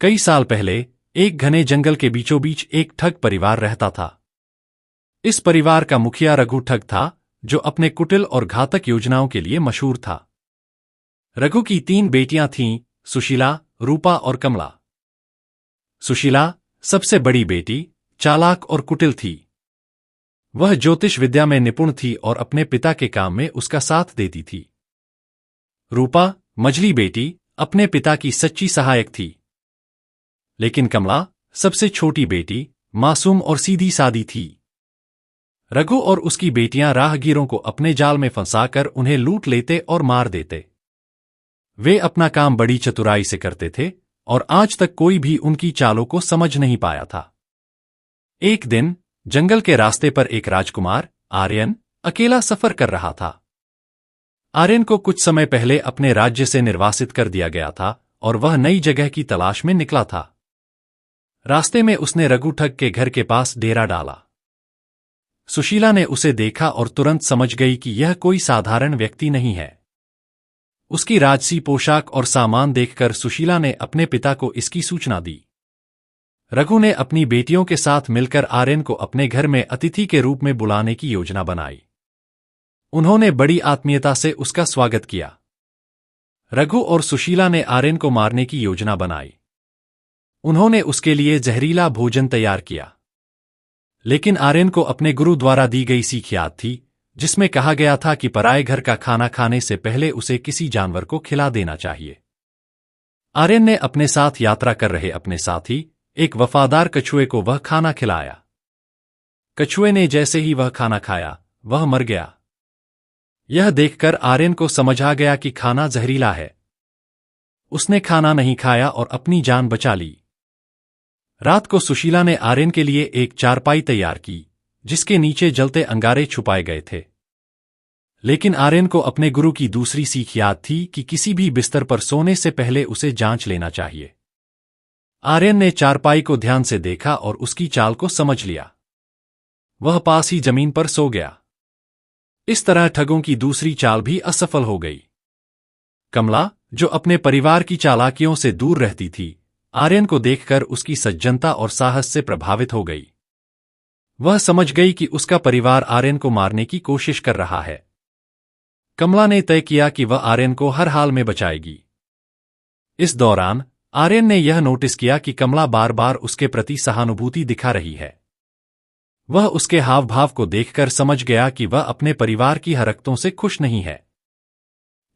कई साल पहले एक घने जंगल के बीचों बीच एक ठग परिवार रहता था। इस परिवार का मुखिया रघु ठग था, जो अपने कुटिल और घातक योजनाओं के लिए मशहूर था। रघु की 3 बेटियां थीं, सुशीला, रूपा और कमला। सुशीला, सबसे बड़ी बेटी, चालाक और कुटिल थी। वह ज्योतिष विद्या में निपुण थी और अपने पिता के काम में उसका साथ देती थी। रूपा, मझली बेटी, अपने पिता की सच्ची सहायक थी। लेकिन कमला, सबसे छोटी बेटी, मासूम और सीधी सादी थी। रघु और उसकी बेटियां राहगीरों को अपने जाल में फंसाकर उन्हें लूट लेते और मार देते। वे अपना काम बड़ी चतुराई से करते थे और आज तक कोई भी उनकी चालों को समझ नहीं पाया था। एक दिन जंगल के रास्ते पर एक राजकुमार, आर्यन, अकेला सफर कर रहा था। आर्यन को कुछ समय पहले अपने राज्य से निर्वासित कर दिया गया था और वह नई जगह की तलाश में निकला था। रास्ते में उसने रघु ठग के घर के पास डेरा डाला। सुशीला ने उसे देखा और तुरंत समझ गई कि यह कोई साधारण व्यक्ति नहीं है। उसकी राजसी पोशाक और सामान देखकर सुशीला ने अपने पिता को इसकी सूचना दी। रघु ने अपनी बेटियों के साथ मिलकर आर्यन को अपने घर में अतिथि के रूप में बुलाने की योजना बनाई। उन्होंने बड़ी आत्मीयता से उसका स्वागत किया। रघु और सुशीला ने आर्यन को मारने की योजना बनाई। उन्होंने उसके लिए जहरीला भोजन तैयार किया। लेकिन आर्यन को अपने गुरु द्वारा दी गई सीख याद थी, जिसमें कहा गया था कि पराये घर का खाना खाने से पहले उसे किसी जानवर को खिला देना चाहिए। आर्यन ने अपने साथ यात्रा कर रहे अपने साथी, एक वफादार कछुए को वह खाना खिलाया। कछुए ने जैसे ही वह खाना खाया, वह मर गया। यह देखकर आर्यन को समझ आ गया कि खाना जहरीला है। उसने खाना नहीं खाया और अपनी जान बचा ली। रात को सुशीला ने आर्यन के लिए एक चारपाई तैयार की, जिसके नीचे जलते अंगारे छुपाए गए थे। लेकिन आर्यन को अपने गुरु की दूसरी सीख याद थी कि किसी भी बिस्तर पर सोने से पहले उसे जांच लेना चाहिए। आर्यन ने चारपाई को ध्यान से देखा और उसकी चाल को समझ लिया। वह पास ही जमीन पर सो गया। इस तरह ठगों की दूसरी चाल भी असफल हो गई। कमला, जो अपने परिवार की चालाकियों से दूर रहती थी, आर्यन को देखकर उसकी सज्जनता और साहस से प्रभावित हो गई। वह समझ गई कि उसका परिवार आर्यन को मारने की कोशिश कर रहा है। कमला ने तय किया कि वह आर्यन को हर हाल में बचाएगी। इस दौरान आर्यन ने यह नोटिस किया कि कमला बार बार उसके प्रति सहानुभूति दिखा रही है। वह उसके हाव भाव को देखकर समझ गया कि वह अपने परिवार की हरकतों से खुश नहीं है।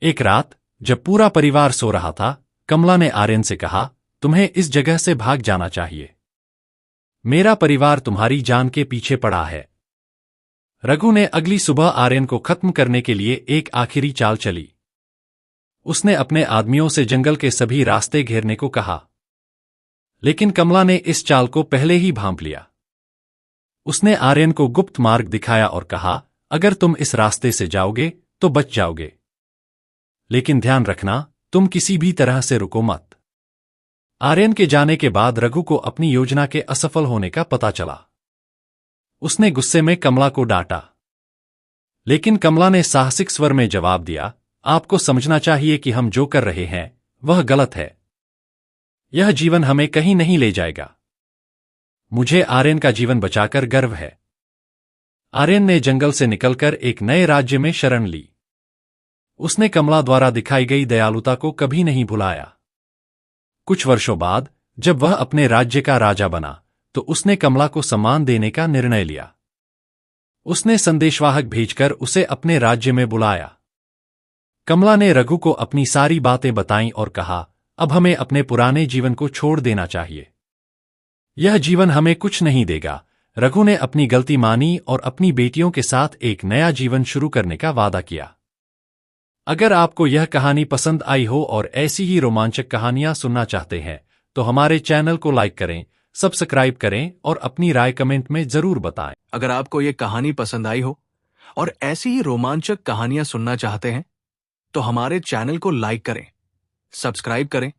एक रात जब पूरा परिवार सो रहा था, कमला ने आर्यन से कहा, तुम्हें इस जगह से भाग जाना चाहिए। मेरा परिवार तुम्हारी जान के पीछे पड़ा है। रघु ने अगली सुबह आर्यन को खत्म करने के लिए एक आखिरी चाल चली। उसने अपने आदमियों से जंगल के सभी रास्ते घेरने को कहा। लेकिन कमला ने इस चाल को पहले ही भांप लिया। उसने आर्यन को गुप्त मार्ग दिखाया और कहा, अगर तुम इस रास्ते से जाओगे तो बच जाओगे। लेकिन ध्यान रखना, तुम किसी भी तरह से रुको मत। आर्यन के जाने के बाद रघु को अपनी योजना के असफल होने का पता चला। उसने गुस्से में कमला को डांटा। लेकिन कमला ने साहसिक स्वर में जवाब दिया, आपको समझना चाहिए कि हम जो कर रहे हैं वह गलत है। यह जीवन हमें कहीं नहीं ले जाएगा। मुझे आर्यन का जीवन बचाकर गर्व है। आर्यन ने जंगल से निकलकर एक नए राज्य में शरण ली। उसने कमला द्वारा दिखाई गई दयालुता को कभी नहीं भुलाया। कुछ वर्षों बाद जब वह अपने राज्य का राजा बना, तो उसने कमला को सम्मान देने का निर्णय लिया। उसने संदेशवाहक भेजकर उसे अपने राज्य में बुलाया। कमला ने रघु को अपनी सारी बातें बताईं और कहा, अब हमें अपने पुराने जीवन को छोड़ देना चाहिए। यह जीवन हमें कुछ नहीं देगा। रघु ने अपनी गलती मानी और अपनी बेटियों के साथ एक नया जीवन शुरू करने का वादा किया। अगर आपको यह कहानी पसंद आई हो और ऐसी ही रोमांचक कहानियां सुनना चाहते हैं, तो हमारे चैनल को लाइक करें, सब्सक्राइब करें और अपनी राय कमेंट में जरूर बताएं। अगर आपको ये कहानी पसंद आई हो और ऐसी ही रोमांचक कहानियां सुनना चाहते हैं, तो हमारे चैनल को लाइक करें, सब्सक्राइब करें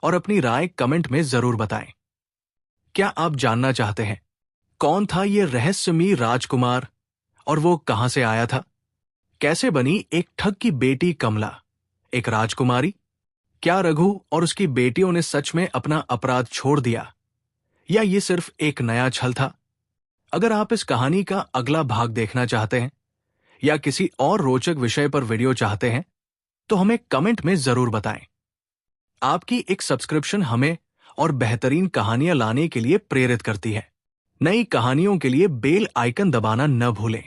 और अपनी राय कमेंट में जरूर बताएं। क्या आप जानना चाहते हैं कौन था ये रहस्यमयी राजकुमार और वो कहां से आया था? कैसे बनी एक ठग की बेटी कमला एक राजकुमारी? क्या रघु और उसकी बेटियों ने सच में अपना अपराध छोड़ दिया, या ये सिर्फ एक नया छल था? अगर आप इस कहानी का अगला भाग देखना चाहते हैं या किसी और रोचक विषय पर वीडियो चाहते हैं, तो हमें कमेंट में जरूर बताएं। आपकी एक सब्सक्रिप्शन हमें और बेहतरीन कहानियां लाने के लिए प्रेरित करती है। नई कहानियों के लिए बेल आइकन दबाना न भूलें।